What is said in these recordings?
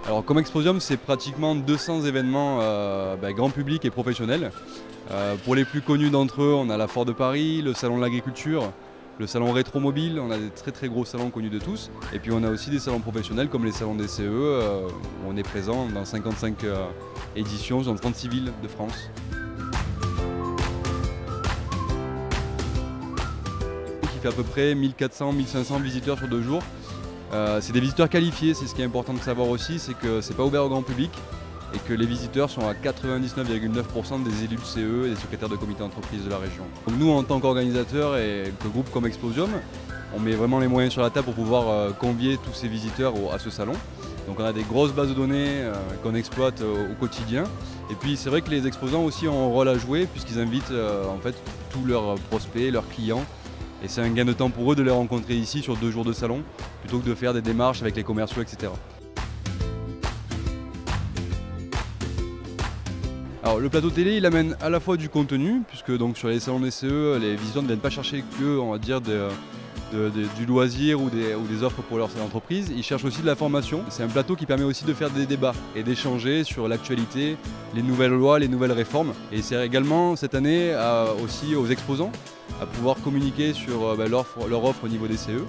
Alors comme Exposium, c'est pratiquement 200 événements grand public et professionnels. Pour les plus connus d'entre eux, on a la Foire de Paris, le Salon de l'Agriculture, le Salon Rétromobile, on a des très gros salons connus de tous. Et puis on a aussi des salons professionnels comme les salons des CE, où on est présent dans 55 éditions dans 36 villes de France. Il fait à peu près 1400-1500 visiteurs sur 2 jours. C'est des visiteurs qualifiés, c'est ce qui est important de savoir aussi, c'est que c'est pas ouvert au grand public et que les visiteurs sont à 99,9% des élus de CE et des secrétaires de comité d'entreprise de la région. Donc nous, en tant qu'organisateurs et que groupe comme Exposium, on met vraiment les moyens sur la table pour pouvoir convier tous ces visiteurs à ce salon. Donc on a des grosses bases de données qu'on exploite au quotidien. Et puis c'est vrai que les exposants aussi ont un rôle à jouer puisqu'ils invitent en fait tous leurs prospects, leurs clients. Et c'est un gain de temps pour eux de les rencontrer ici sur 2 jours de salon, plutôt que de faire des démarches avec les commerciaux, etc. Alors le plateau télé, il amène à la fois du contenu, puisque donc sur les salons des CE, les visiteurs ne viennent pas chercher que, on va dire, du loisir ou des offres pour leur entreprise, ils cherchent aussi de la formation. C'est un plateau qui permet aussi de faire des débats et d'échanger sur l'actualité, les nouvelles lois, les nouvelles réformes. Et c'est également cette année aussi aux exposants à pouvoir communiquer sur leur offre au niveau des CE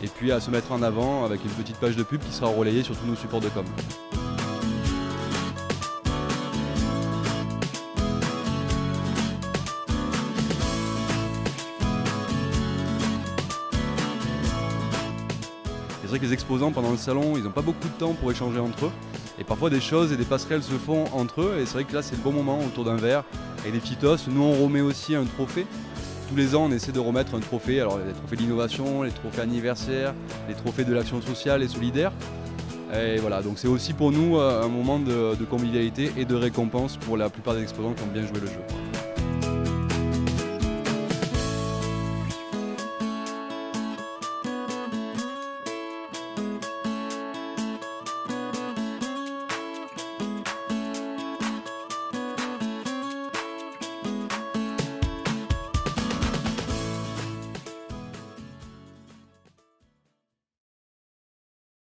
et puis à se mettre en avant avec une petite page de pub qui sera relayée sur tous nos supports de com. C'est vrai que les exposants pendant le salon, ils n'ont pas beaucoup de temps pour échanger entre eux et parfois des choses et des passerelles se font entre eux et c'est vrai que là c'est le bon moment autour d'un verre avec des petits os. Nous on remet aussi un trophée. Tous les ans, on essaie de remettre un trophée, alors les trophées d'innovation, les trophées anniversaires, les trophées de l'action sociale et solidaire. Et voilà, donc c'est aussi pour nous un moment de convivialité et de récompense pour la plupart des exposants qui ont bien joué le jeu.